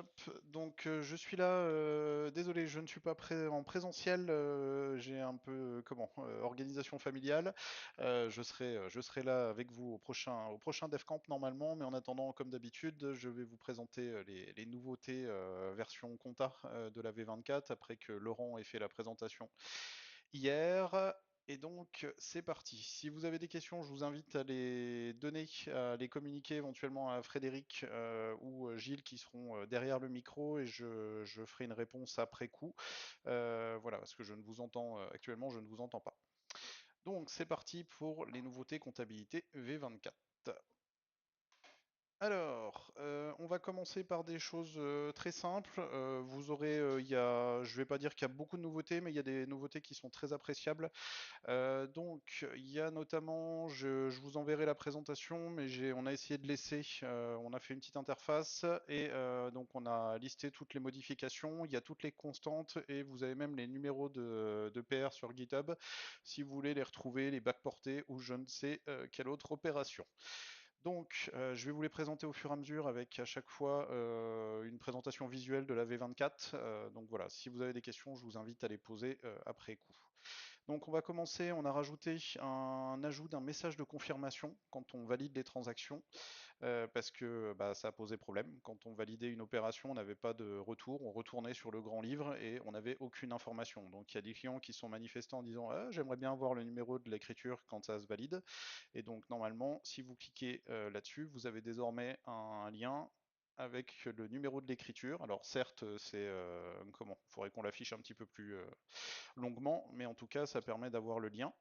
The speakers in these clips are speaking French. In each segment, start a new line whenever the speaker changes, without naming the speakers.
Hop, donc je suis là. Désolé, je ne suis pas en présentiel. J'ai un peu organisation familiale. Je serai là avec vous au prochain DevCamp normalement, mais en attendant, comme d'habitude, je vais vous présenter les nouveautés version compta de la V24 après que Laurent ait fait la présentation hier. Et donc, c'est parti. Si vous avez des questions, je vous invite à les donner, à les communiquer éventuellement à Frédéric ou Gilles qui seront derrière le micro et je ferai une réponse après coup. Voilà, parce que je ne vous entends actuellement, je ne vous entends pas. Donc, c'est parti pour les nouveautés comptabilité V24. Alors, on va commencer par des choses très simples. Vous aurez, je vais pas dire qu'il y a beaucoup de nouveautés, mais il y a des nouveautés qui sont très appréciables. Donc, il y a notamment, je vous enverrai la présentation, mais on a essayé de laisser, on a fait une petite interface et donc on a listé toutes les modifications, il y a toutes les constantes et vous avez même les numéros de PR sur GitHub si vous voulez les retrouver, les backporter ou je ne sais quelle autre opération. Donc, je vais vous les présenter au fur et à mesure avec à chaque fois une présentation visuelle de la V24. Donc voilà, si vous avez des questions, je vous invite à les poser après coup. Donc on va commencer, on a rajouté un ajout d'un message de confirmation quand on valide les transactions, parce que bah, ça a posé problème. Quand on validait une opération, on n'avait pas de retour, on retournait sur le grand livre et on n'avait aucune information. Donc il y a des clients qui sont manifestés en disant ah, j'aimerais bien avoir le numéro de l'écriture quand ça se valide. Et donc normalement, si vous cliquez là-dessus, vous avez désormais un lien avec le numéro de l'écriture. Alors certes, c'est comment il faudrait qu'on l'affiche un petit peu plus longuement, mais en tout cas, ça permet d'avoir le lien.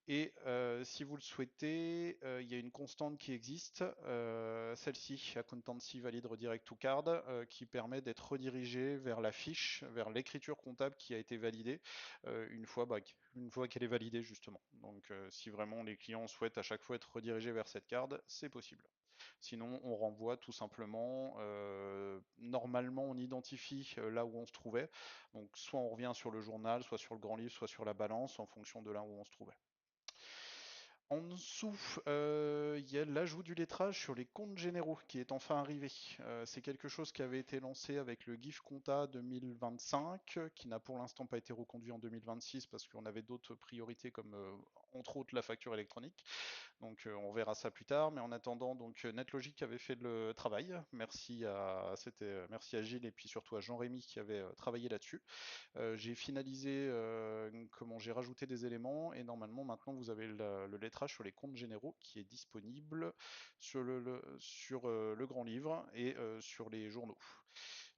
Et si vous le souhaitez, il y a une constante qui existe, celle-ci, Accountancy Valid Redirect to Card, qui permet d'être redirigé vers la fiche, vers l'écriture comptable qui a été validée une fois qu'elle est validée justement. Donc si vraiment les clients souhaitent à chaque fois être redirigés vers cette carte, c'est possible. Sinon, on renvoie tout simplement. Normalement, on identifie là où on se trouvait. Donc, soit on revient sur le journal, soit sur le grand livre, soit sur la balance, en fonction de là où on se trouvait. En dessous, il y a l'ajout du lettrage sur les comptes généraux qui est enfin arrivé. C'est quelque chose qui avait été lancé avec le GIF Compta 2025, qui n'a pour l'instant pas été reconduit en 2026 parce qu'on avait d'autres priorités comme entre autres la facture électronique. Donc on verra ça plus tard. Mais en attendant, donc NetLogic avait fait le travail. Merci à Gilles et puis surtout à Jean-Rémy qui avait travaillé là-dessus. J'ai finalisé, comment j'ai rajouté des éléments et normalement maintenant vous avez le lettrage sur les comptes généraux qui est disponible sur le grand livre et sur les journaux.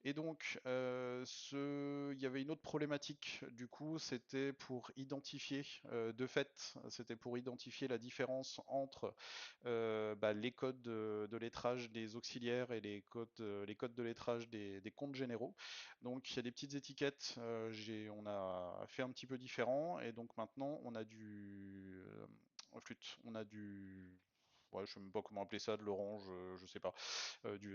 Et donc, il y avait une autre problématique, du coup, c'était pour identifier, de fait, c'était pour identifier la différence entre bah, les codes de lettrage des auxiliaires et les codes de lettrage des comptes généraux. Donc, il y a des petites étiquettes, on a fait un petit peu différent, et donc maintenant, on a du ouais, je sais même pas comment appeler ça, de l'orange, je sais pas,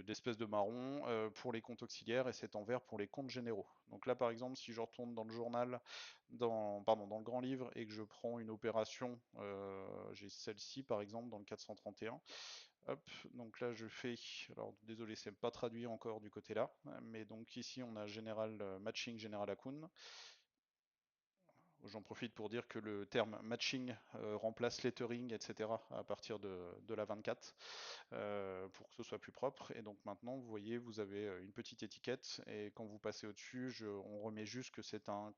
d'espèce de marron pour les comptes auxiliaires et c'est en vert pour les comptes généraux. Donc là, par exemple, si je retourne dans le journal, pardon, dans le grand livre et que je prends une opération, j'ai celle-ci par exemple dans le 431. Hop, donc là je fais, alors désolé, c'est pas traduit encore du côté là, mais donc ici on a général matching général account. J'en profite pour dire que le terme matching remplace lettering, etc. à partir de la 24 pour que ce soit plus propre. Et donc maintenant, vous voyez, vous avez une petite étiquette et quand vous passez au-dessus, on remet juste que c'est un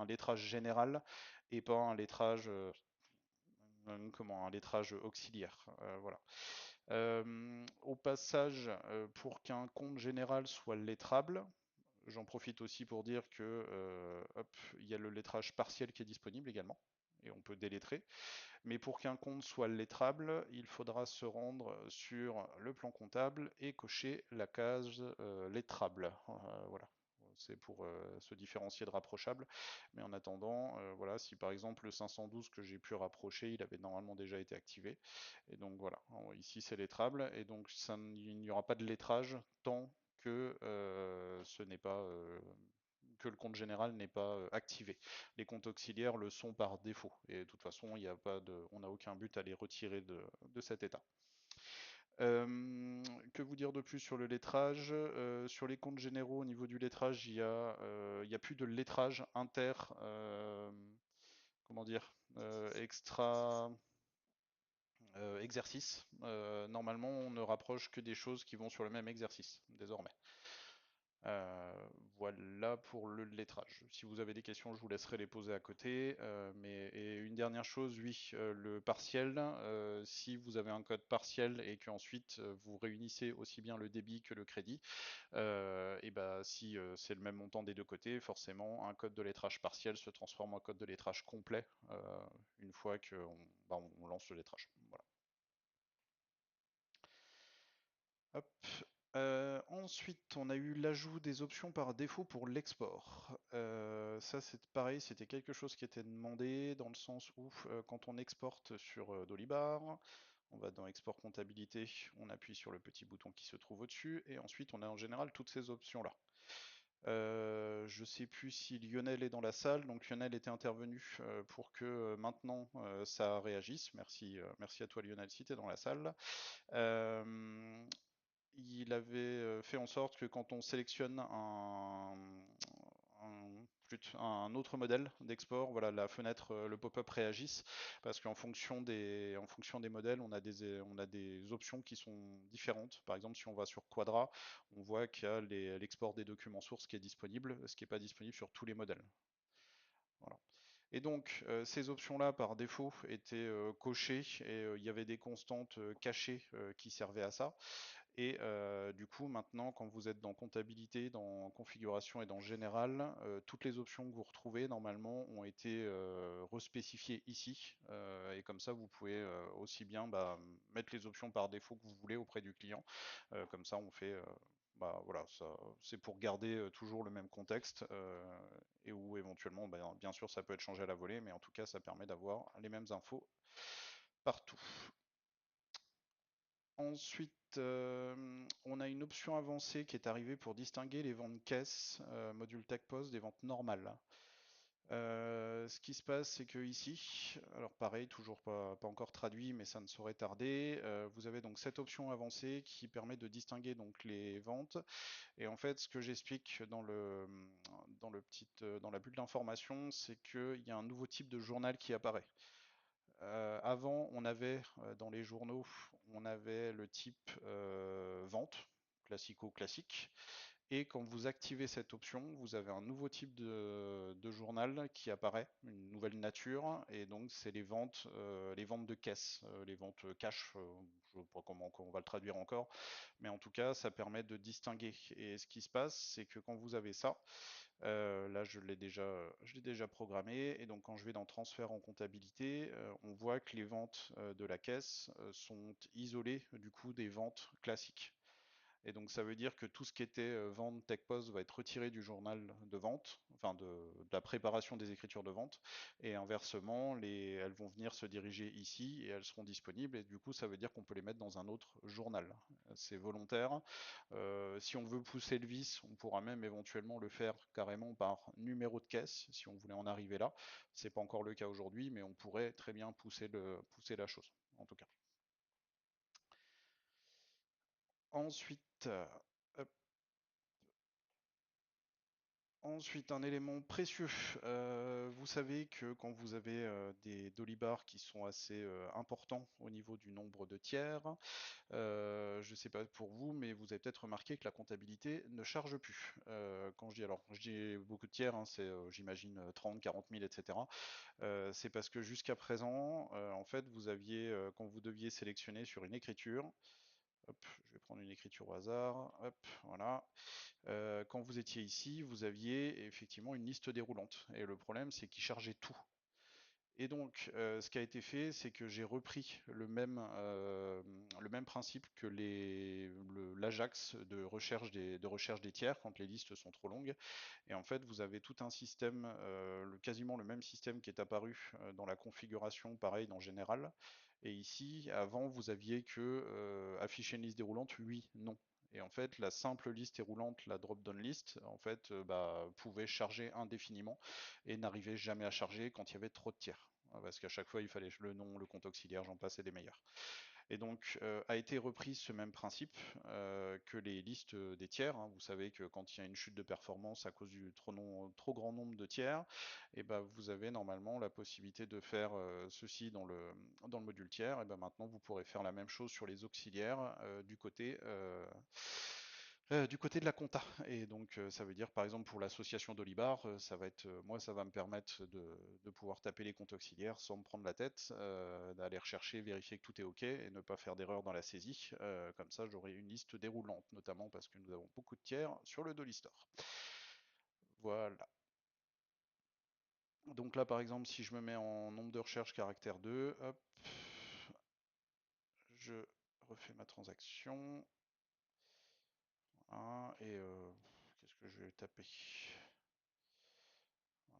lettrage général et pas un lettrage, un lettrage auxiliaire. Voilà. Au passage, pour qu'un compte général soit lettrable, j'en profite aussi pour dire que hop, il y a le lettrage partiel qui est disponible également. Et on peut délettrer. Mais pour qu'un compte soit lettrable, il faudra se rendre sur le plan comptable et cocher la case lettrable. Voilà. C'est pour se différencier de rapprochable. Mais en attendant, voilà, si par exemple le 512 que j'ai pu rapprocher, il avait normalement déjà été activé. Et donc voilà, ici c'est lettrable. Et donc il n'y aura pas de lettrage tant que ce n'est pas que le compte général n'est pas activé. Les comptes auxiliaires le sont par défaut. Et de toute façon, il n'y a pas de, on n'a aucun but à les retirer de cet état. Euh, que vous dire de plus sur le lettrage? Sur les comptes généraux, au niveau du lettrage, il y a plus de lettrage inter, comment dire, extra exercice. Normalement, on ne rapproche que des choses qui vont sur le même exercice, désormais. Voilà pour le lettrage. Si vous avez des questions, je vous laisserai les poser à côté. Et une dernière chose, oui, le partiel. Si vous avez un code partiel et qu'ensuite vous réunissez aussi bien le débit que le crédit, et ben si c'est le même montant des deux côtés, forcément un code de lettrage partiel se transforme en code de lettrage complet une fois qu'on on lance le lettrage. Voilà. Hop. Ensuite, on a eu l'ajout des options par défaut pour l'export. Ça, c'est pareil, c'était quelque chose qui était demandé dans le sens où quand on exporte sur Dolibar, on va dans Export comptabilité, on appuie sur le petit bouton qui se trouve au-dessus, et ensuite on a en général toutes ces options-là. Je sais plus si Lionel est dans la salle, donc Lionel était intervenu pour que maintenant ça réagisse. Merci, merci à toi Lionel si tu es dans la salle. Euh, il avait fait en sorte que quand on sélectionne un autre modèle d'export, voilà, la fenêtre, le pop-up réagisse, parce en fonction des modèles, on a des options qui sont différentes. Par exemple, si on va sur Quadra, on voit qu'il y a l'export des documents sources qui est disponible, ce qui n'est pas disponible sur tous les modèles. Voilà. Et donc, ces options-là, par défaut, étaient cochées et il y avait des constantes cachées qui servaient à ça. Et du coup, maintenant, quand vous êtes dans comptabilité, dans configuration et dans général, toutes les options que vous retrouvez normalement ont été respécifiées ici. Et comme ça, vous pouvez aussi bien mettre les options par défaut que vous voulez auprès du client. Comme ça, on fait. Voilà, ça, c'est pour garder toujours le même contexte et où éventuellement, bien sûr, ça peut être changé à la volée, mais en tout cas, ça permet d'avoir les mêmes infos partout. Ensuite, on a une option avancée qui est arrivée pour distinguer les ventes caisse, module TechPost, des ventes normales. Ce qui se passe, c'est que ici, alors pareil, toujours pas encore traduit, mais ça ne saurait tarder. Vous avez donc cette option avancée qui permet de distinguer donc les ventes. Et en fait, ce que j'explique dans la bulle d'information, c'est qu'il y a un nouveau type de journal qui apparaît. Avant, on avait dans les journaux, on avait le type vente, classico-classique. Et quand vous activez cette option, vous avez un nouveau type de journal qui apparaît, une nouvelle nature, et donc c'est les ventes de caisse, les ventes cash, je ne sais pas comment on va le traduire encore, mais en tout cas, ça permet de distinguer. Et ce qui se passe, c'est que quand vous avez ça, là, je l'ai déjà programmé. Et donc, quand je vais dans transfert en comptabilité, on voit que les ventes de la caisse sont isolées du coup des ventes classiques. Et donc, ça veut dire que tout ce qui était vente TechPost va être retiré du journal de vente, enfin de la préparation des écritures de vente. Et inversement, elles vont venir se diriger ici et elles seront disponibles. Et du coup, ça veut dire qu'on peut les mettre dans un autre journal. C'est volontaire. Si on veut pousser le vice, on pourra même éventuellement le faire carrément par numéro de caisse, si on voulait en arriver là. C'est pas encore le cas aujourd'hui, mais on pourrait très bien pousser la chose, en tout cas. Ensuite, Ensuite, un élément précieux. Vous savez que quand vous avez des dolibars qui sont assez importants au niveau du nombre de tiers, je ne sais pas pour vous, mais vous avez peut-être remarqué que la comptabilité ne charge plus. Quand je dis alors, je dis beaucoup de tiers, hein, c'est j'imagine 30, 40 000, etc. C'est parce que jusqu'à présent, en fait, quand vous deviez sélectionner sur une écriture, hop, je vais prendre une écriture au hasard, hop, voilà. Quand vous étiez ici, vous aviez effectivement une liste déroulante. Et le problème, c'est qu'il chargeait tout. Et donc, ce qui a été fait, c'est que j'ai repris le même principe que l'Ajax de recherche des tiers quand les listes sont trop longues. Et en fait, vous avez tout un système, quasiment le même système qui est apparu dans la configuration, pareil dans Général. Et ici, avant, vous aviez que afficher une liste déroulante, oui, non. Et en fait, la simple liste déroulante, la drop-down list, en fait, pouvait charger indéfiniment et n'arrivait jamais à charger quand il y avait trop de tiers. Parce qu'à chaque fois, il fallait le nom, le compte auxiliaire, j'en passais des meilleurs. Et donc a été repris ce même principe que les listes des tiers, hein. Vous savez que quand il y a une chute de performance à cause du trop grand nombre de tiers, et ben vous avez normalement la possibilité de faire ceci dans le module tiers. Et ben maintenant vous pourrez faire la même chose sur les auxiliaires du côté de la compta. Et donc ça veut dire par exemple pour l'association d'Olibar, ça va être moi ça va me permettre de pouvoir taper les comptes auxiliaires sans me prendre la tête, d'aller rechercher, vérifier que tout est ok et ne pas faire d'erreur dans la saisie. Comme ça j'aurai une liste déroulante, notamment parce que nous avons beaucoup de tiers sur le Dolly Store. Voilà. Donc là par exemple si je me mets en nombre de recherche caractère 2, hop, je refais ma transaction. Voilà, et qu'est-ce que je vais taper?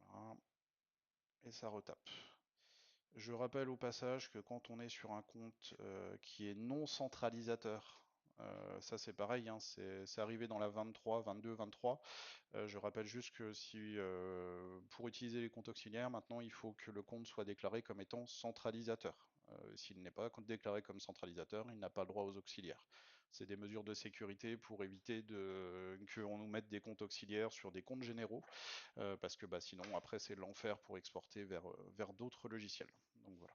Voilà, et ça retape. Je rappelle au passage que quand on est sur un compte qui est non centralisateur, ça c'est pareil, hein, c'est arrivé dans la 23, 22, 23. Je rappelle juste que si pour utiliser les comptes auxiliaires, maintenant il faut que le compte soit déclaré comme étant centralisateur. S'il n'est pas déclaré comme centralisateur, il n'a pas le droit aux auxiliaires. C'est des mesures de sécurité pour éviter qu'on nous mette des comptes auxiliaires sur des comptes généraux, parce que bah, sinon après c'est l'enfer pour exporter vers d'autres logiciels. Donc voilà.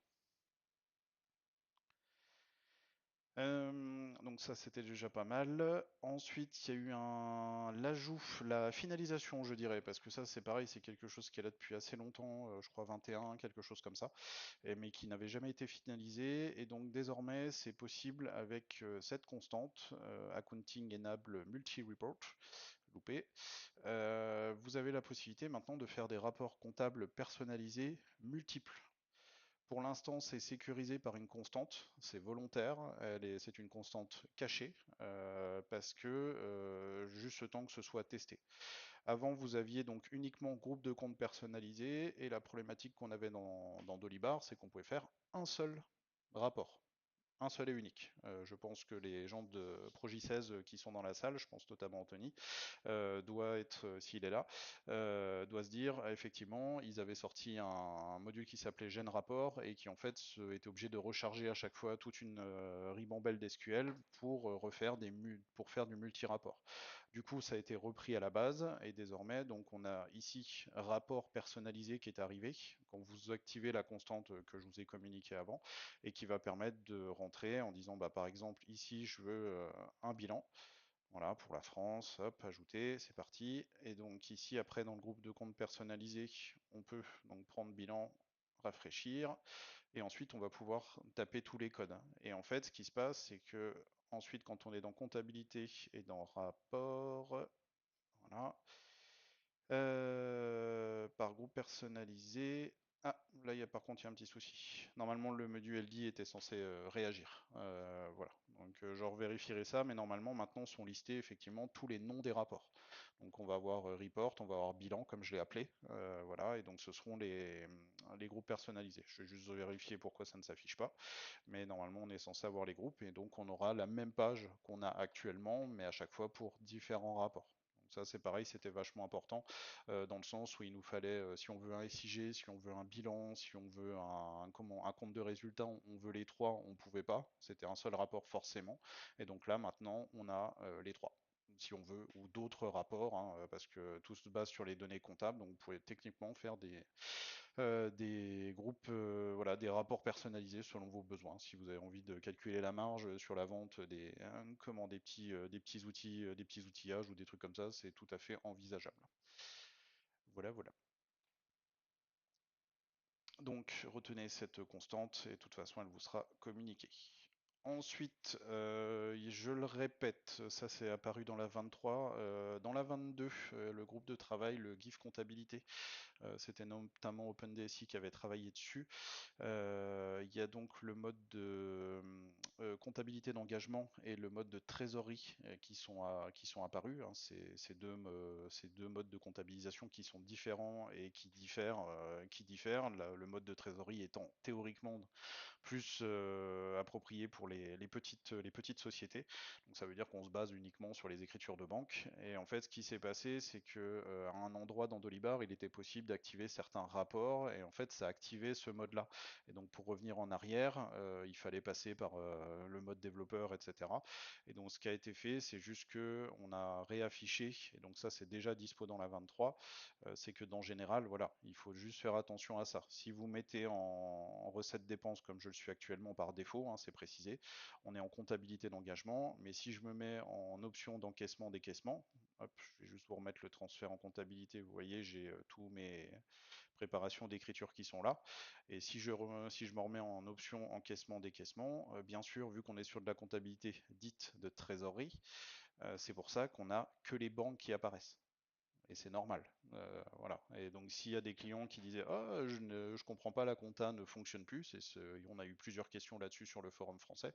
Donc ça c'était déjà pas mal. Ensuite il y a eu l'ajout, la finalisation je dirais, parce que ça c'est pareil, c'est quelque chose qui est là depuis assez longtemps, je crois 21, quelque chose comme ça, mais qui n'avait jamais été finalisé. Et donc désormais c'est possible avec cette constante, Accounting Enable Multi-Report, loupé. Vous avez la possibilité maintenant de faire des rapports comptables personnalisés multiples. Pour l'instant, c'est sécurisé par une constante, c'est volontaire, c'est une constante cachée, parce que juste le temps que ce soit testé. Avant, vous aviez donc uniquement groupe de comptes personnalisés, et la problématique qu'on avait dans Dolibar, c'est qu'on pouvait faire un seul rapport. Un seul et unique. Je pense que les gens de Progi 16 qui sont dans la salle, je pense notamment Anthony, doit être, s'il est là, doit se dire, effectivement, ils avaient sorti un module qui s'appelait Gen Rapport et qui en fait était obligé de recharger à chaque fois toute une ribambelle d'SQL pour pour faire du multi-rapport. Du coup, ça a été repris à la base et désormais, donc on a ici rapport personnalisé qui est arrivé quand vous activez la constante que je vous ai communiquée avant et qui va permettre de rentrer en disant, bah, par exemple, ici, je veux un bilan. Voilà, pour la France, hop, ajouter, c'est parti. Et donc ici, après, dans le groupe de comptes personnalisés, on peut donc prendre bilan, rafraîchir, et ensuite on va pouvoir taper tous les codes. Et en fait, ce qui se passe, c'est que ensuite, quand on est dans comptabilité et dans rapport, voilà, par groupe personnalisé. Ah, là, par contre, il y a un petit souci. Normalement, le module LD était censé réagir. Voilà. Donc, je revérifierai ça, mais normalement, maintenant, sont listés effectivement tous les noms des rapports. Donc, on va avoir report, on va avoir bilan, comme je l'ai appelé. Voilà. Et donc, ce seront les groupes personnalisés. Je vais juste vérifier pourquoi ça ne s'affiche pas. Mais normalement, on est censé avoir les groupes. Et donc, on aura la même page qu'on a actuellement, mais à chaque fois pour différents rapports. Donc ça c'est pareil, c'était vachement important dans le sens où il nous fallait, si on veut un SIG, si on veut un bilan, si on veut un compte de résultat, on veut les trois, on ne pouvait pas, c'était un seul rapport forcément. Et donc là maintenant on a les trois si on veut, ou d'autres rapports, hein, parce que tout se base sur les données comptables, donc vous pouvez techniquement faire des groupes, voilà, des rapports personnalisés selon vos besoins. Si vous avez envie de calculer la marge sur la vente des petits outils, des petits outillages ou des trucs comme ça, c'est tout à fait envisageable. Voilà, voilà. Donc retenez cette constante et de toute façon elle vous sera communiquée. Ensuite, je le répète, ça c'est apparu dans la 23, dans la 22, le groupe de travail, le GIF comptabilité, c'était notamment OpenDSI qui avait travaillé dessus. Il y a donc le mode de comptabilité d'engagement et le mode de trésorerie qui sont apparus, hein. Ces deux modes de comptabilisation qui sont différents et qui diffèrent. Le mode de trésorerie étant théoriquement plus approprié pour les petites sociétés. Donc ça veut dire qu'on se base uniquement sur les écritures de banque. Et en fait, ce qui s'est passé, c'est que à un endroit dans Dolibar, il était possible d'activer certains rapports, et en fait, ça a activé ce mode-là. Et donc pour revenir en arrière, il fallait passer par le mode développeur, etc. Et donc ce qui a été fait, c'est juste que on a réaffiché, et donc ça c'est déjà dispo dans la 23, c'est que dans général, voilà, il faut juste faire attention à ça. Si vous mettez en recette dépenses comme je le suis actuellement par défaut, hein, c'est précisé, on est en comptabilité d'engagement, mais si je me mets en option d'encaissement-décaissement, hop, je vais juste vous remettre le transfert en comptabilité, vous voyez, j'ai tous mes préparations d'écriture qui sont là. Et si je me remets en option encaissement-décaissement, bien sûr, vu qu'on est sur de la comptabilité dite de trésorerie, c'est pour ça qu'on a que les banques qui apparaissent. Et c'est normal. Voilà. Et donc s'il y a des clients qui disaient ah je comprends pas la compta ne fonctionne plus, on a eu plusieurs questions là-dessus sur le forum français.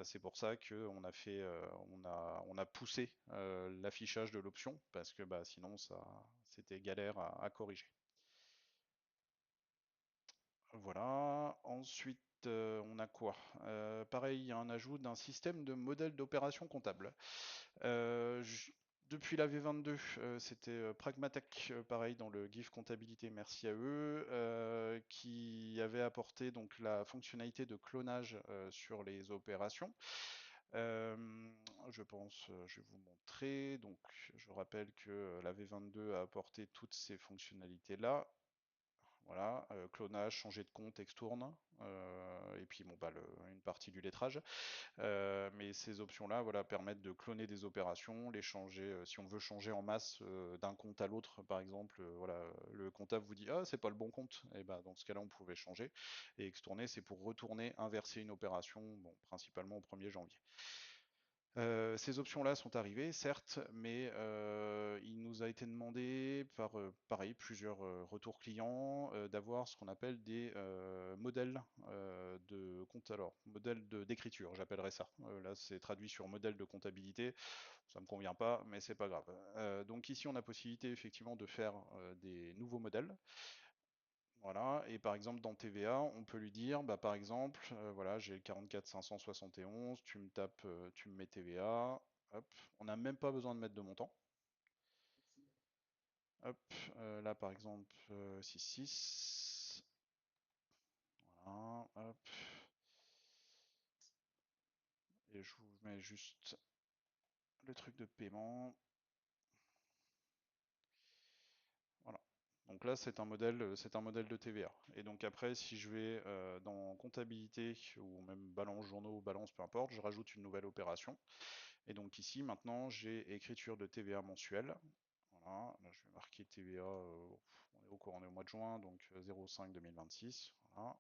C'est pour ça qu'on a fait on a poussé l'affichage de l'option parce que bah sinon ça c'était galère à corriger. Voilà. Ensuite, on a quoi? Pareil, il y a un ajout d'un système de modèle d'opération comptable. Euh, j- Depuis la V22, c'était Pragmatech, pareil dans le GIF comptabilité, merci à eux, qui avait apporté donc la fonctionnalité de clonage sur les opérations. Euh, je pense, je vais vous montrer. Donc, je rappelle que la V22 a apporté toutes ces fonctionnalités-là. Voilà, clonage, changer de compte, extourne, et puis bon, bah, une partie du lettrage. Mais ces options-là, voilà, permettent de cloner des opérations, les changer, si on veut changer en masse d'un compte à l'autre, par exemple, voilà, le comptable vous dit ah c'est pas le bon compte, et ben dans ce cas-là on pouvait changer. Et extourner, c'est pour retourner, inverser une opération, bon, principalement au 1er janvier. Ces options-là sont arrivées, certes, mais il nous a été demandé par, pareil, plusieurs retours clients d'avoir ce qu'on appelle des modèles de compte, alors d'écriture, j'appellerais ça. Là, c'est traduit sur modèle de comptabilité. Ça me convient pas, mais c'est pas grave. Donc ici, on a possibilité effectivement de faire des nouveaux modèles. Voilà, et par exemple dans TVA, on peut lui dire, bah par exemple, voilà, j'ai le 44 571, tu me tapes, tu me mets TVA, hop, on n'a même pas besoin de mettre de montant. Hop, là par exemple, 66, voilà, hop, et je vous mets juste le truc de paiement, voilà. Donc là c'est un modèle de TVA. Et donc après, si je vais dans comptabilité ou même balance journaux ou balance, peu importe, je rajoute une nouvelle opération. Et donc ici, maintenant, j'ai écriture de TVA mensuelle. Voilà, là je vais marquer TVA, on est au mois de juin, donc 05 2026. Voilà.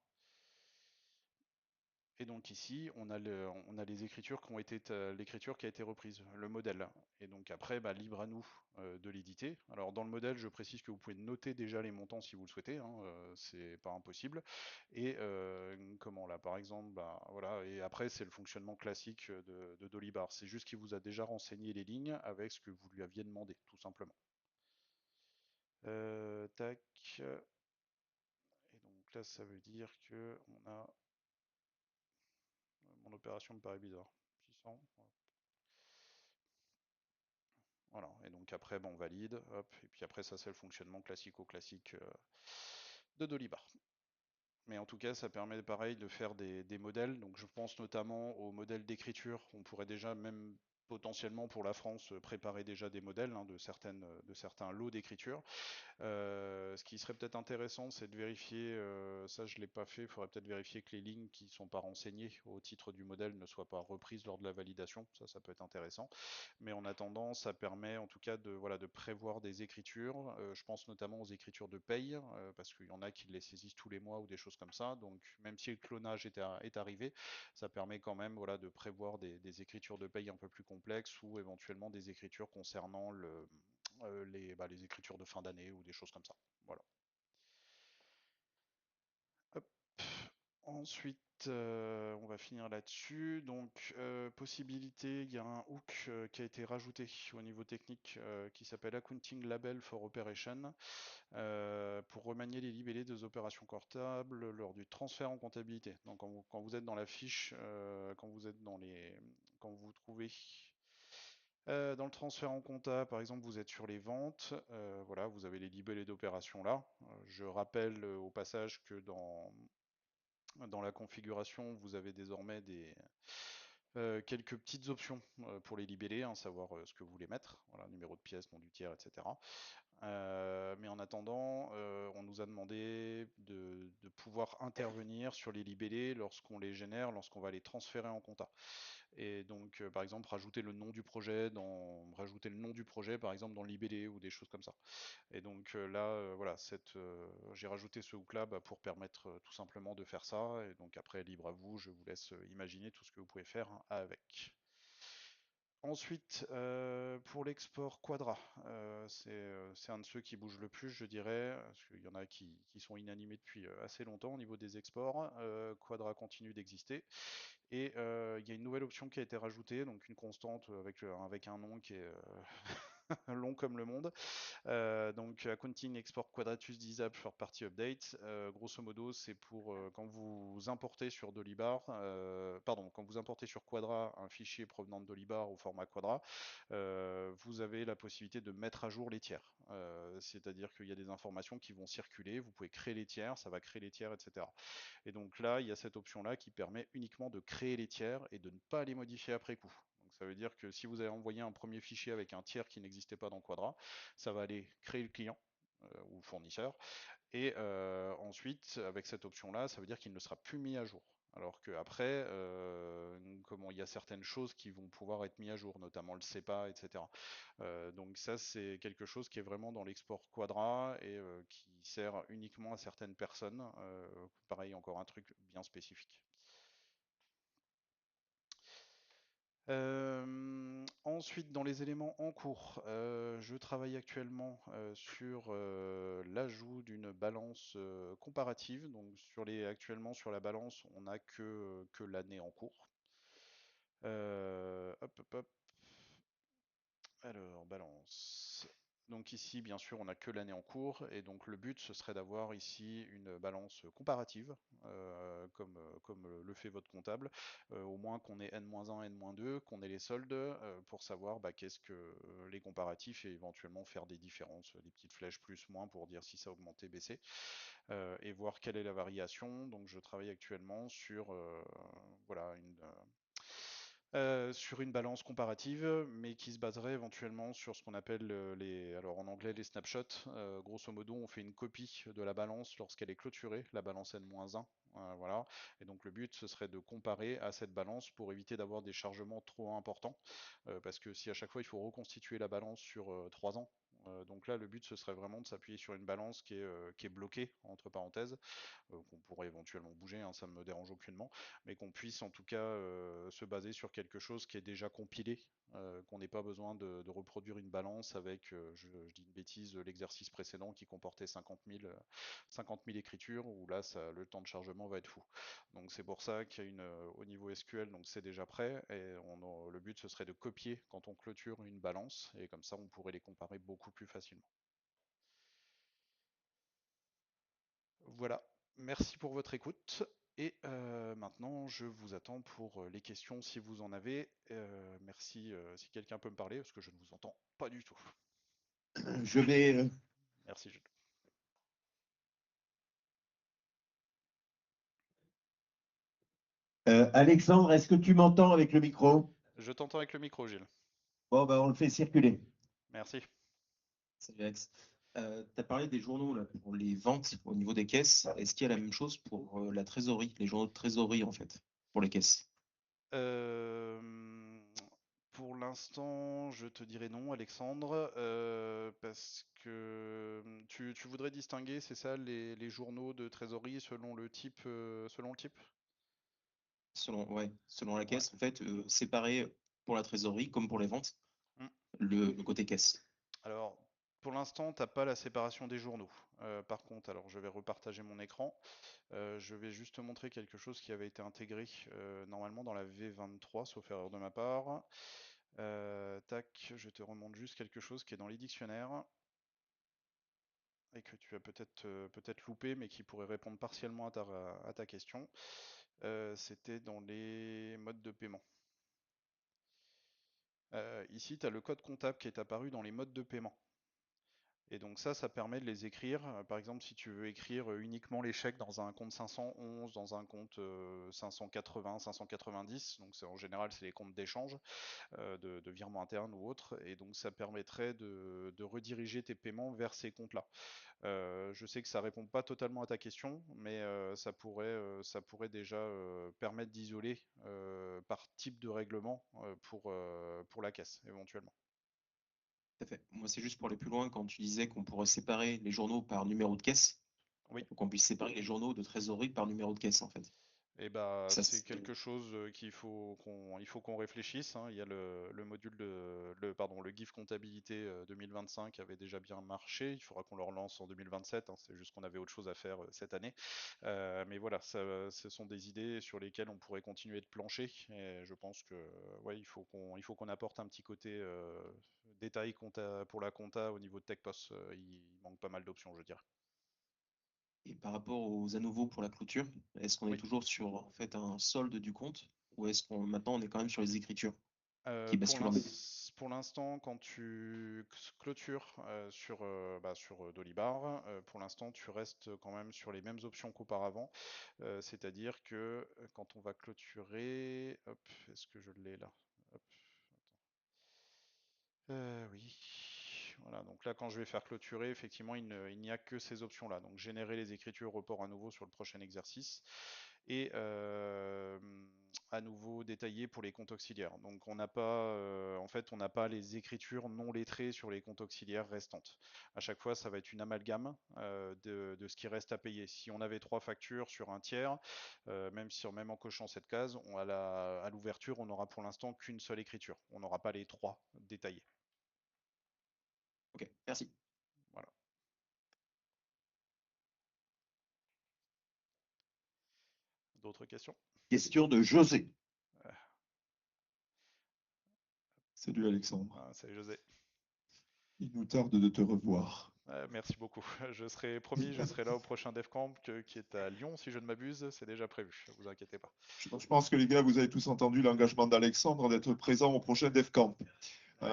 Et donc ici, on a les écritures qui ont été, l'écriture qui a été reprise, le modèle. Et donc après, bah, libre à nous de l'éditer. Alors dans le modèle, je précise que vous pouvez noter déjà les montants si vous le souhaitez, hein, c'est pas impossible. Et comment là, par exemple, bah, voilà. Et après, c'est le fonctionnement classique de Dolibar. C'est juste qu'il vous a déjà renseigné les lignes avec ce que vous lui aviez demandé, tout simplement. Tac. Et donc là, ça veut dire que on a mon opération me paraît bizarre. 600. Voilà, et donc après, bon, on valide, hop, et puis après, ça, c'est le fonctionnement classico-classique de Dolibar. Mais en tout cas, ça permet pareil de faire des modèles. Donc je pense notamment aux modèles d'écriture. On pourrait déjà même potentiellement pour la France préparer déjà des modèles hein, de certains lots d'écriture. Ce qui serait peut-être intéressant, c'est de vérifier, ça je ne l'ai pas fait, il faudrait peut-être vérifier que les lignes qui ne sont pas renseignées au titre du modèle ne soient pas reprises lors de la validation, ça peut être intéressant. Mais en attendant, ça permet en tout cas de, voilà, de prévoir des écritures, je pense notamment aux écritures de paye, parce qu'il y en a qui les saisissent tous les mois ou des choses comme ça, donc même si le clonage est arrivé, ça permet quand même voilà, de prévoir des écritures de paye un peu plus complexes ou éventuellement des écritures concernant les écritures de fin d'année ou des choses comme ça. Voilà. Hop. Ensuite, on va finir là-dessus. Donc, possibilité, il y a un hook qui a été rajouté au niveau technique qui s'appelle Accounting Label for Operation pour remanier les libellés des opérations comptables lors du transfert en comptabilité. Donc, quand vous êtes dans la fiche, quand vous êtes quand vous trouvez dans le transfert en compta, par exemple, vous êtes sur les ventes, voilà, vous avez les libellés d'opération là. Je rappelle au passage que Dans la configuration, vous avez désormais quelques petites options pour les libeller, hein, savoir ce que vous voulez mettre, voilà, numéro de pièce, nom du tiers, etc. Mais en attendant, on nous a demandé de pouvoir intervenir sur les libellés lorsqu'on les génère, lorsqu'on va les transférer en compta. Et donc, par exemple, rajouter le nom du projet, par exemple, dans le libellé ou des choses comme ça. Et donc là, voilà, j'ai rajouté ce hook là pour permettre tout simplement de faire ça. Et donc après, libre à vous, je vous laisse imaginer tout ce que vous pouvez faire hein, avec. Ensuite, pour l'export Quadra, c'est un de ceux qui bouge le plus, je dirais, parce qu'il y en a qui sont inanimés depuis assez longtemps au niveau des exports. Quadra continue d'exister. Et il y a une nouvelle option qui a été rajoutée, donc une constante avec un nom qui est long comme le monde. Donc Accounting Export Quadratus Disable for Party Update. Grosso modo, c'est pour quand vous importez sur Dolibar, pardon, quand vous importez sur Quadra un fichier provenant de Dolibar au format Quadra, vous avez la possibilité de mettre à jour les tiers. C'est-à-dire qu'il y a des informations qui vont circuler, vous pouvez créer les tiers, ça va créer les tiers, etc. Et donc là, il y a cette option-là qui permet uniquement de créer les tiers et de ne pas les modifier après coup. Donc ça veut dire que si vous avez envoyé un premier fichier avec un tiers qui n'existait pas dans Quadra, ça va aller créer le client ou le fournisseur. Et ensuite, avec cette option-là, ça veut dire qu'il ne sera plus mis à jour. Alors qu'après, comment il y a certaines choses qui vont pouvoir être mises à jour, notamment le CEPA, etc. Donc ça, c'est quelque chose qui est vraiment dans l'export Quadra et qui sert uniquement à certaines personnes. Pareil, encore un truc bien spécifique. Ensuite, dans les éléments en cours, je travaille actuellement sur l'ajout d'une balance comparative. Donc, actuellement sur la balance, on n'a que l'année en cours. Hop, hop, hop. Alors, balance. Donc ici, bien sûr, on n'a que l'année en cours, et donc le but, ce serait d'avoir ici une balance comparative, comme le fait votre comptable, au moins qu'on ait N-1, N-2, qu'on ait les soldes, pour savoir qu'est-ce que les comparatifs, et éventuellement faire des différences, des petites flèches plus, moins, pour dire si ça a augmenté, baissé, et voir quelle est la variation. Donc je travaille actuellement sur voilà, sur une balance comparative, mais qui se baserait éventuellement sur ce qu'on appelle alors en anglais les snapshots. Grosso modo, on fait une copie de la balance lorsqu'elle est clôturée, la balance N-1. Voilà. Et donc le but, ce serait de comparer à cette balance pour éviter d'avoir des chargements trop importants. Parce que si à chaque fois il faut reconstituer la balance sur 3 ans, donc là le but ce serait vraiment de s'appuyer sur une balance qui est bloquée, entre parenthèses, qu'on pourrait éventuellement bouger, hein, ça ne me dérange aucunement, mais qu'on puisse en tout cas se baser sur quelque chose qui est déjà compilé, qu'on n'ait pas besoin de reproduire une balance avec, je dis une bêtise, l'exercice précédent qui comportait 50 000 écritures, où là le temps de chargement va être fou. Donc c'est pour ça qu'il y a au niveau SQL, donc c'est déjà prêt, et le but ce serait de copier quand on clôture une balance, et comme ça on pourrait les comparer beaucoup plus facilement. Voilà, merci pour votre écoute. Et maintenant, je vous attends pour les questions si vous en avez. Merci si quelqu'un peut me parler, parce que je ne vous entends pas du tout.
Je vais.
Merci, Jules.
Alexandre, est-ce que tu m'entends avec le micro?
Je t'entends avec le micro, Gilles.
Bon, ben, on le fait circuler.
Merci.
Salut Alex. Tu as parlé des journaux là, pour les ventes au niveau des caisses. Est-ce qu'il y a la
Oui.
même chose pour la trésorerie, les journaux de trésorerie en fait, pour les caisses?
Euh, pour l'instant, je te dirais non, Alexandre, parce que tu voudrais distinguer, c'est ça, les journaux de trésorerie selon le type?
Selon, ouais, selon la
Ouais.
caisse, en fait, séparer pour la trésorerie comme pour les ventes,
Hmm.
le côté caisse.
Alors, pour l'instant, t'as pas la séparation des journaux. Par contre, alors je vais repartager mon écran. Je vais juste te montrer quelque chose qui avait été intégré normalement dans la V23, sauf erreur de ma part. Tac, je te remonte juste quelque chose qui est dans les dictionnaires et que tu as peut-être loupé, mais qui pourrait répondre partiellement à ta question. C'était dans les modes de paiement. Ici, tu as le code comptable qui est apparu dans les modes de paiement. Et donc ça permet de les écrire. Par exemple, si tu veux écrire uniquement les chèques dans un compte 511, dans un compte 580, 590, donc en général c'est les comptes d'échange, de virement interne ou autre, et donc ça permettrait de rediriger tes paiements vers ces comptes-là. Je sais que ça répond pas totalement à ta question, mais ça pourrait déjà permettre d'isoler par type de règlement pour la caisse éventuellement.
Tout à fait. Moi, c'est juste pour aller plus loin, quand tu disais qu'on pourrait séparer les journaux par numéro de caisse,
Oui.
qu'on puisse séparer les journaux de trésorerie par numéro de caisse, en fait.
Et bah,
Ça,
c'est quelque chose il faut qu'on réfléchisse, hein. Il y a le module pardon, le GIF comptabilité 2025 avait déjà bien marché. Il faudra qu'on le relance en 2027, hein. C'est juste qu'on avait autre chose à faire cette année. Mais voilà, ce sont des idées sur lesquelles on pourrait continuer de plancher. Et je pense que, ouais, il faut qu'on apporte un petit côté détail pour la compta au niveau de TechPOS. Il manque pas mal d'options, je dirais.
Et par rapport aux à nouveau pour la clôture, est-ce qu'on est
Oui.
toujours sur en fait un solde du compte ou est-ce qu'on maintenant on est quand même sur les écritures
Euh,
qui
pour
basculent en débit?
pour l'instant, quand tu clôtures sur Dolibar, pour l'instant, tu restes quand même sur les mêmes options qu'auparavant. C'est-à-dire que quand on va clôturer, hop, est-ce que je l'ai là? Hop, oui. Voilà, donc là, quand je vais faire clôturer, effectivement, il n'y a que ces options-là. Donc, générer les écritures, report à nouveau sur le prochain exercice. Et à nouveau détaillé pour les comptes auxiliaires. Donc, on n'a pas, en fait, on n'a pas les écritures non lettrées sur les comptes auxiliaires restantes. À chaque fois, ça va être une amalgame de ce qui reste à payer. Si on avait trois factures sur un tiers, même en cochant cette case, à l'ouverture, on n'aura pour l'instant qu'une seule écriture. On n'aura pas les trois détaillés.
Ok, merci.
Voilà. D'autres questions?
Question de José.
Euh,
Salut Alexandre.
Salut José.
Il nous tarde de te revoir.
Merci beaucoup. Je serai là au prochain DevCamp qui est à Lyon, si je ne m'abuse. C'est déjà prévu. Vous inquiétez pas.
Je pense que les gars, vous avez tous entendu l'engagement d'Alexandre d'être présent au prochain DevCamp.
Ouais.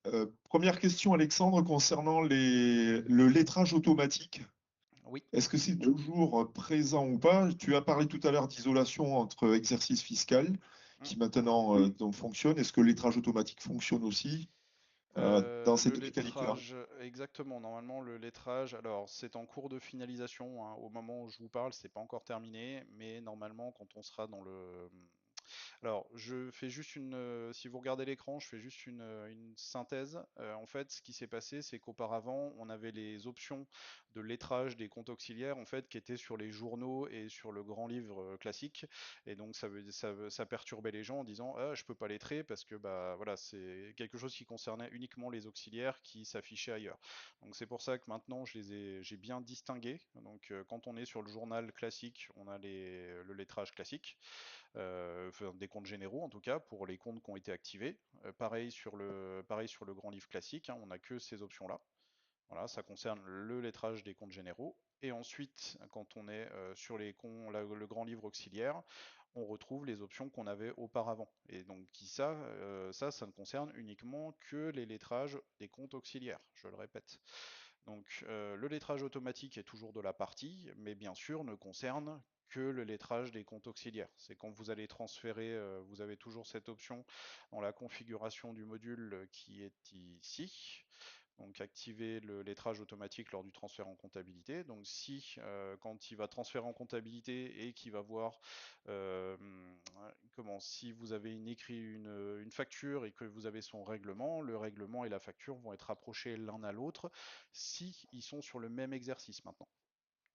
Euh, Première question, Alexandre, concernant le lettrage automatique.
Oui.
Est-ce que c'est toujours présent ou pas? Tu as parlé tout à l'heure d'isolation entre exercice fiscal,
Mm.
qui maintenant donc fonctionne. Est-ce que le lettrage automatique fonctionne aussi dans
Le
cette mécanique-là?
lettrage, exactement. Normalement, le lettrage, alors c'est en cours de finalisation, hein. Au moment où je vous parle, c'est pas encore terminé, mais normalement, quand on sera dans le, alors, je fais juste si vous regardez l'écran, je fais juste une synthèse. En fait, ce qui s'est passé, c'est qu'auparavant, on avait les options de lettrage des comptes auxiliaires, en fait, qui étaient sur les journaux et sur le grand livre classique. Et donc, ça perturbait les gens en disant, ah, je peux pas lettrer parce que, bah, voilà, c'est quelque chose qui concernait uniquement les auxiliaires qui s'affichaient ailleurs. Donc, c'est pour ça que maintenant, j'ai bien distingué. Donc, quand on est sur le journal classique, on a le lettrage classique, enfin, des comptes généraux en tout cas, pour les comptes qui ont été activés. Pareil sur le grand livre classique, hein, on n'a que ces options-là. Voilà, ça concerne le lettrage des comptes généraux. Et ensuite, quand on est sur le grand livre auxiliaire, on retrouve les options qu'on avait auparavant. Et donc ça ne concerne uniquement que les lettrages des comptes auxiliaires, je le répète. Donc le lettrage automatique est toujours de la partie, mais bien sûr ne concerne que le lettrage des comptes auxiliaires. C'est quand vous allez transférer, vous avez toujours cette option dans la configuration du module qui est ici. Donc activer le lettrage automatique lors du transfert en comptabilité. Donc si quand il va transférer en comptabilité et qu'il va voir si vous avez une facture et que vous avez son règlement, le règlement et la facture vont être rapprochés l'un à l'autre si ils sont sur le même exercice maintenant.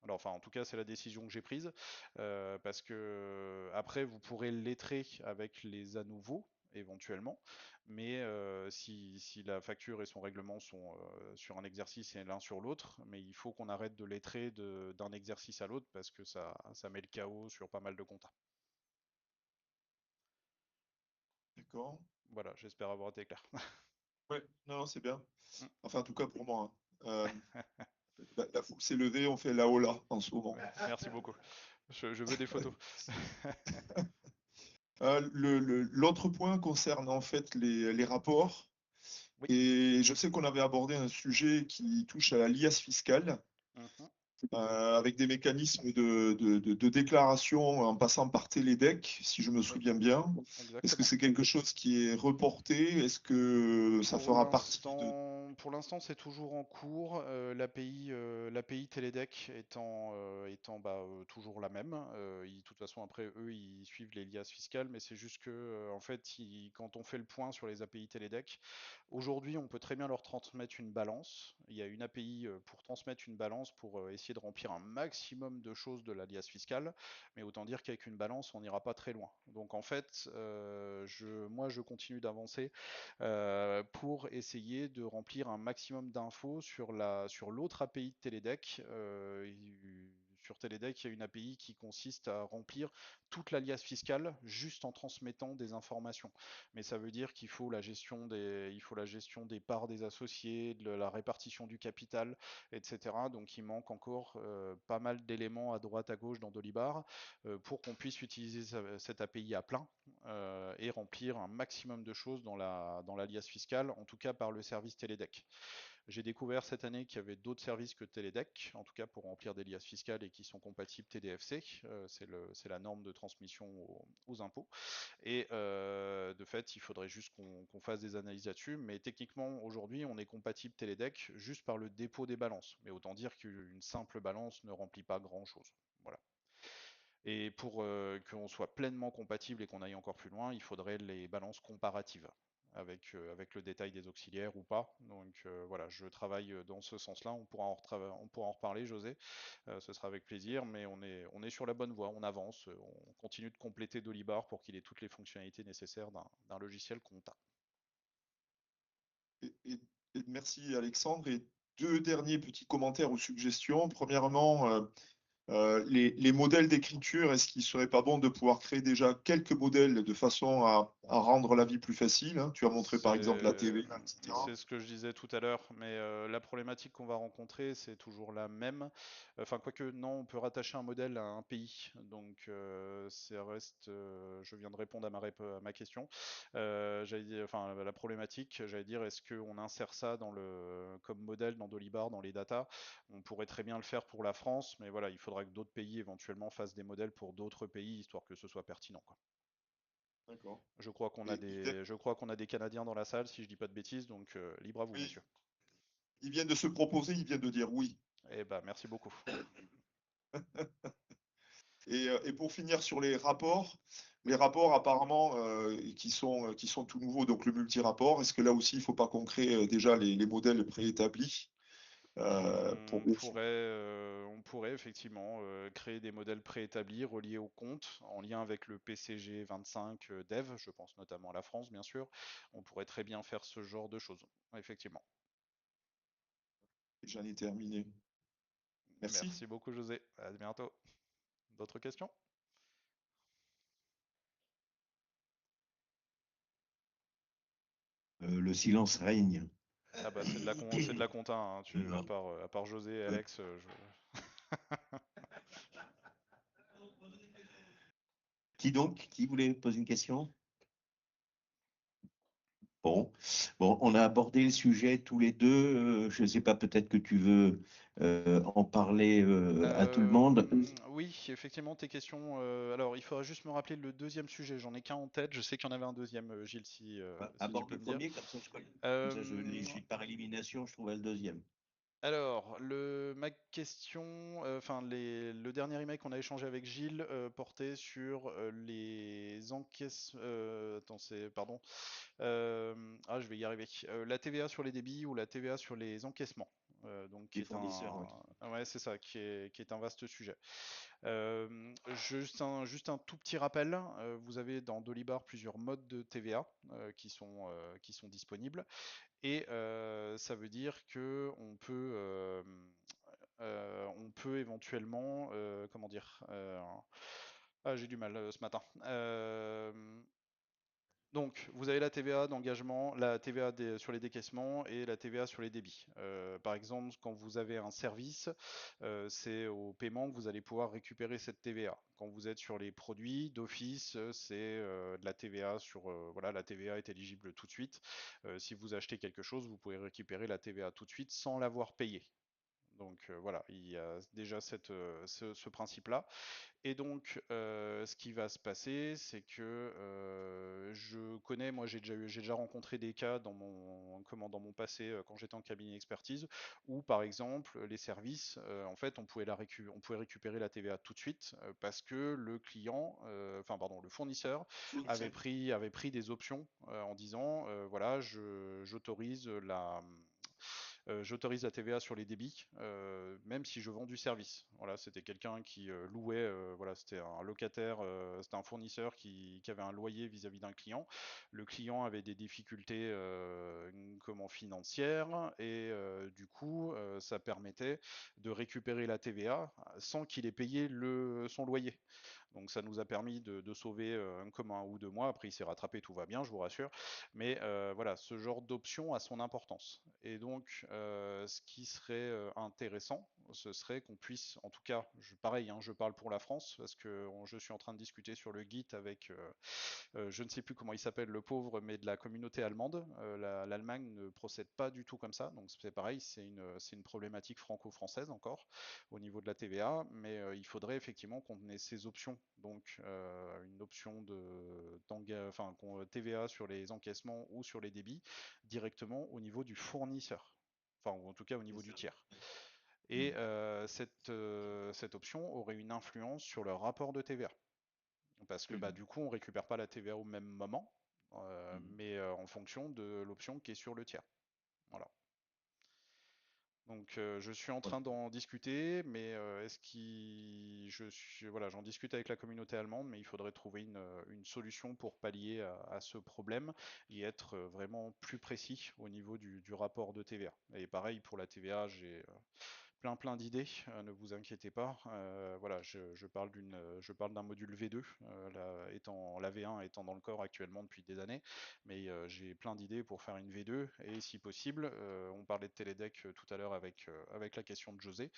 Alors, enfin, en tout cas, c'est la décision que j'ai prise, parce que après, vous pourrez lettrer avec les à nouveau, éventuellement, mais si la facture et son règlement sont sur un exercice et l'un sur l'autre, mais il faut qu'on arrête de lettrer d'un exercice à l'autre, parce que ça met le chaos sur pas mal de comptes.
D'accord.
Voilà, j'espère avoir été clair.
Ouais, non, c'est bien.
Mm.
Enfin, en tout cas pour moi, hein. La foule s'est levée, on fait la hola en ce moment.
Merci beaucoup. Je veux des photos.
L'autre point concerne en fait les rapports.
Oui.
Et je sais qu'on avait abordé un sujet qui touche à la liasse fiscale,
Mhm.
avec des mécanismes de déclaration en passant par Télédec, si je me
Oui,
souviens bien. Est-ce que
exactement.
c'est quelque chose qui est reporté? Est-ce que ça fera partie de...
Pour l'instant, c'est toujours en cours. L'API Télédec étant toujours la même. De toute façon, après, eux, ils suivent les liasses fiscales, mais c'est juste que, en fait, quand on fait le point sur les API Télédec, aujourd'hui, on peut très bien leur transmettre une balance. Il y a une API pour transmettre une balance pour essayer de remplir un maximum de choses de la liasse fiscale, mais autant dire qu'avec une balance, on n'ira pas très loin. Donc, en fait, moi, je continue d'avancer pour essayer de remplir un maximum d'infos sur l'autre API de Teledec. Sur Teledec, il y a une API qui consiste à remplir toute l'alias fiscale juste en transmettant des informations. Mais ça veut dire il faut la gestion des parts des associés, de la répartition du capital, etc. Donc il manque encore pas mal d'éléments à droite à gauche dans Dolibar pour qu'on puisse utiliser cette API à plein et remplir un maximum de choses dans l'alias fiscal, en tout cas par le service Télédec. J'ai découvert cette année qu'il y avait d'autres services que Télédec, en tout cas pour remplir des liasses fiscales et qui sont compatibles TDFC, c'est la norme de transmission aux impôts. Et de fait, il faudrait juste qu'on fasse des analyses là-dessus, mais techniquement aujourd'hui on est compatible Télédec juste par le dépôt des balances. Mais autant dire qu'une simple balance ne remplit pas grand-chose. Voilà. Et pour qu'on soit pleinement compatible et qu'on aille encore plus loin, il faudrait les balances comparatives avec le détail des auxiliaires ou pas. Donc voilà, je travaille dans ce sens-là. On pourra en reparler, José. Ce sera avec plaisir, mais on est sur la bonne voie. On avance. On continue de compléter Dolibar pour qu'il ait toutes les fonctionnalités nécessaires d'un logiciel compta.
Et, et- et merci Alexandre. Et deux derniers petits commentaires ou suggestions. Premièrement, les modèles d'écriture, est-ce qu'il serait pas bon de pouvoir créer déjà quelques modèles de façon à rendre la vie plus facile, hein? Tu as montré par exemple la
C'est
TVA, etc.
c'est ce que je disais tout à l'heure, mais la problématique qu'on va rencontrer, c'est toujours la même. Enfin, quoique, non, on peut rattacher un modèle à un pays. Donc, ça reste. Je viens de répondre à ma question. Enfin, la problématique, j'allais dire, est-ce qu'on insère ça comme modèle dans Dolibar, dans les datas? On pourrait très bien le faire pour la France, mais voilà, il faudra que d'autres pays éventuellement fassent des modèles pour d'autres pays, histoire que ce soit pertinent, quoi.
D'accord.
Je crois qu'on a des Canadiens dans la salle, si je dis pas de bêtises, donc libre à vous,
Oui,
messieurs.
ils viennent de se proposer, ils viennent de dire oui.
Eh ben, merci beaucoup.
Et pour finir sur les rapports apparemment qui sont tout nouveaux, donc le multi-rapport, est-ce que là aussi il ne faut pas qu'on crée déjà les modèles préétablis pour
On pourrait effectivement créer des modèles préétablis reliés au compte, en lien avec le PCG 25 Dev, je pense notamment à la France, bien sûr. On pourrait très bien faire ce genre de choses, effectivement.
j'en ai terminé. Merci.
Merci beaucoup, José. À bientôt. D'autres questions?
Le silence règne.
Ah bah c'est de la compta, hein, à part José et
Ouais.
Alex,
Qui donc? Qui voulait poser une question? Bon. Bon, on a abordé le sujet tous les deux. Je ne sais pas, peut-être que tu veux en parler à tout le monde.
Oui, effectivement, tes questions. Alors, il faudra juste me rappeler le deuxième sujet. J'en ai qu'un en tête. Je sais qu'il y en avait un deuxième, Gilles, si tu
Aborde
peux
le
me dire.
premier, comme ça je connais. Comme ça,
Euh,
par élimination, je trouverai le deuxième.
alors, ma question, le dernier email qu'on a échangé avec Gilles portait sur les encaisses. Attends, pardon. Je vais y arriver. La TVA sur les débits ou la TVA sur les encaissements. Donc, qui
Les
est
fournisseurs, oui.
ouais, c'est ça, qui est un vaste sujet. Juste un tout petit rappel, vous avez dans Dolibar plusieurs modes de TVA qui sont disponibles et ça veut dire que on peut éventuellement, comment dire, j'ai du mal ce matin. Donc, vous avez la TVA d'engagement, la TVA sur les décaissements et la TVA sur les débits. Par exemple, quand vous avez un service, c'est au paiement que vous allez pouvoir récupérer cette TVA. Quand vous êtes sur les produits d'office, c'est de la TVA sur, voilà, la TVA est éligible tout de suite. Si vous achetez quelque chose, vous pouvez récupérer la TVA tout de suite sans l'avoir payé. Donc voilà, il y a déjà ce principe-là. Et donc, ce qui va se passer, c'est que je connais, moi j'ai déjà rencontré des cas dans mon passé quand j'étais en cabinet expertise, où par exemple les services, en fait, on pouvait récupérer la TVA tout de suite parce que le client, enfin pardon, le fournisseur
Fournisseur.
avait pris des options en disant, voilà, j'autorise la TVA sur les débits, même si je vends du service. Voilà, c'était quelqu'un qui louait, voilà, c'était un locataire, c'était un fournisseur qui avait un loyer vis-à-vis d'un client. Le client avait des difficultés comment financières et du coup, ça permettait de récupérer la TVA sans qu'il ait payé son loyer. Donc ça nous a permis de sauver comme 1 ou 2 mois. Après, il s'est rattrapé, tout va bien, je vous rassure. Mais voilà, ce genre d'option a son importance. Et donc, ce qui serait intéressant, ce serait qu'on puisse, en tout cas, pareil, hein, je parle pour la France, parce que je suis en train de discuter sur le Git avec, je ne sais plus comment il s'appelle, le pauvre, mais de la communauté allemande. L'Allemagne ne procède pas du tout comme ça, donc c'est pareil, c'est une problématique franco-française encore au niveau de la TVA, mais il faudrait effectivement qu'on ait ces options, donc une option enfin, TVA sur les encaissements ou sur les débits directement au niveau du fournisseur, enfin ou en tout cas au
C'est
niveau du
ça.
tiers.
Mm.
Et cette option aurait une influence sur le rapport de TVA. Parce que bah,
Mhm.
du coup, on récupère pas la TVA au même moment,
Mhm.
mais en fonction de l'option qui est sur le tiers. Voilà. Donc je suis en
Ouais.
train d'en discuter, mais est-ce qu'il, voilà, j'en discute avec la communauté allemande, mais il faudrait trouver une solution pour pallier à ce problème et être vraiment plus précis au niveau du rapport de TVA. Et pareil pour la TVA, j'ai plein d'idées, ne vous inquiétez pas. Voilà, je parle d'un module V2, la V1 étant dans le corps actuellement depuis des années, mais j'ai plein d'idées pour faire une V2 et si possible, on parlait de Télédeck tout à l'heure avec la question de José,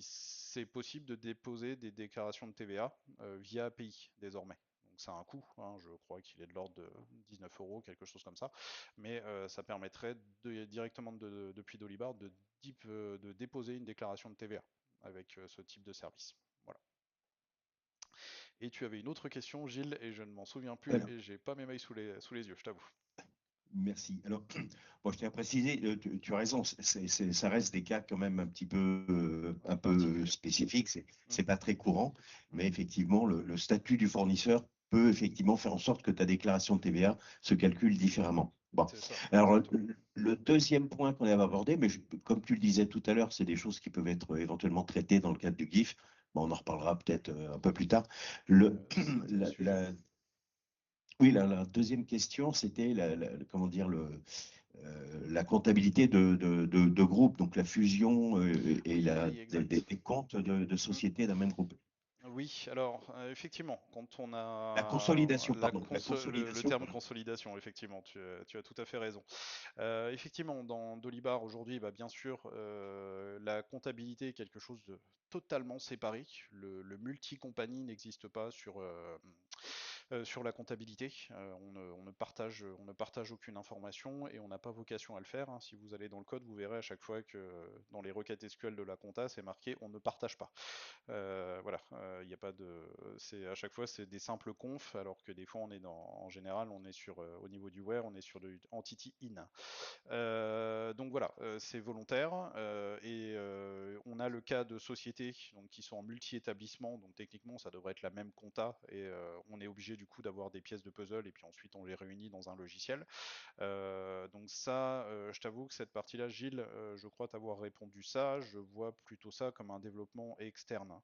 c'est possible de déposer des déclarations de TVA via API désormais. Donc ça a un coût, hein, je crois qu'il est de l'ordre de 19 euros, quelque chose comme ça, mais ça permettrait directement depuis Dolibar de déposer une déclaration de TVA avec ce type de service. Voilà. Et tu avais une autre question, Gilles, et je ne m'en souviens plus,
Alors,
et j'ai pas mes mails sous les yeux, je t'avoue.
merci. Alors, bon, je tiens à préciser, tu as raison, ça reste des cas quand même un peu
Particulier.
spécifiques,
Mm,
c'est pas très courant, mais
mm,
effectivement, le statut du fournisseur peut effectivement faire en sorte que ta déclaration de TVA se calcule différemment. Bon,
c'est ça,
alors
exactement.
le deuxième point qu'on avait abordé, mais comme tu le disais tout à l'heure, c'est des choses qui peuvent être éventuellement traitées dans le cadre du GIF. Bon, on en reparlera peut-être un peu plus tard. Le,
C'était le
la,
sujet.
la- oui, la deuxième question, c'était comment dire la comptabilité de groupe, donc la fusion et
Oui, exact.
des comptes de
Mm.
sociétés d'un même groupe.
Oui, alors effectivement, quand on
La
a
consolidation, pardon, la
le
consolidation.
terme consolidation, effectivement, tu as tout à fait raison. Effectivement, dans Dolibar aujourd'hui, bah, bien sûr, la comptabilité est quelque chose de totalement séparé. Le multi-compagnie n'existe pas sur la comptabilité. On ne partage aucune information et on n'a pas vocation à le faire, hein. Si vous allez dans le code, vous verrez à chaque fois que dans les requêtes SQL de la compta, c'est marqué on ne partage pas. Voilà, il y a pas de, c'est à chaque fois c'est des simples confs, alors que des fois en général, on est sur au niveau du where, on est sur du entity in. Donc voilà, c'est volontaire et on a le cas de sociétés donc, qui sont en multi-établissement, donc techniquement ça devrait être la même compta et on est obligé du coup d'avoir des pièces de puzzle et puis ensuite on les réunit dans un logiciel. Donc ça, je t'avoue que cette partie-là, Gilles, je crois t'avoir répondu ça. Je vois plutôt ça comme un développement externe.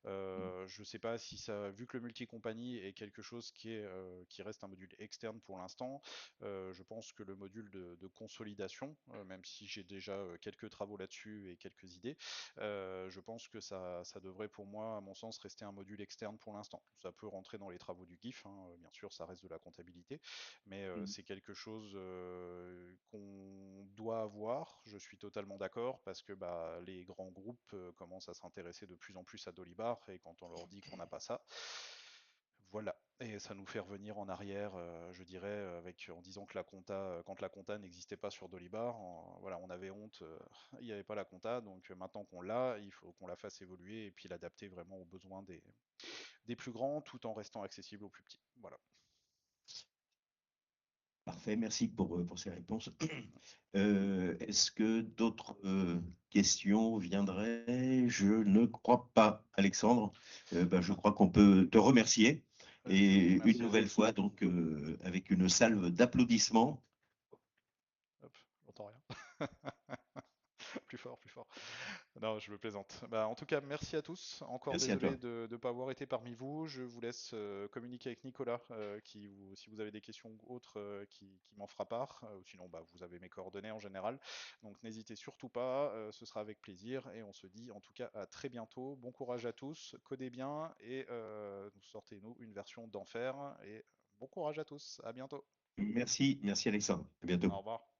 Je ne sais pas si ça, vu que le multi-compagnie est quelque chose qui reste un module externe pour l'instant, je pense que le module de consolidation, même si déjà quelques travaux là-dessus et quelques idées. Je pense que ça devrait pour moi, à mon sens, rester un module externe pour l'instant. Ça peut rentrer dans les travaux du GIF, hein, bien sûr, ça reste de la comptabilité, mais c'est quelque chose qu'on doit avoir. Je suis totalement d'accord parce que bah, les grands groupes commencent à s'intéresser de plus en plus à Dolibar et quand on leur dit qu'on n'a pas ça, voilà. Et ça nous fait revenir en arrière, je dirais, en disant que quand la compta n'existait pas sur Dolibar, voilà, on avait honte, il n'y avait pas la compta, donc maintenant qu'on l'a, il faut qu'on la fasse évoluer et puis l'adapter vraiment aux besoins des plus grands tout en restant accessible aux plus petits. Voilà.
Parfait, merci pour ces réponses. Est-ce que d'autres questions viendraient? Je ne crois pas, Alexandre. Je crois qu'on peut te remercier. Et
Merci
une
à
nouvelle
vous.
fois, donc, avec une salve d'applaudissements.
Hop, j'entends rien. Plus fort, plus fort. Non, je me plaisante. Bah, en tout cas, merci à tous. Encore
Merci à
désolé
toi.
de ne pas avoir été parmi vous. Je vous laisse communiquer avec Nicolas, si vous avez des questions ou autres, qui m'en fera part. Sinon, bah, vous avez mes coordonnées en général. Donc, n'hésitez surtout pas. Ce sera avec plaisir. Et on se dit en tout cas à très bientôt. Bon courage à tous. Codez bien et sortez-nous une version d'enfer. Et bon courage à tous. À bientôt.
Merci, merci Alexandre. À
Au
bientôt.
revoir.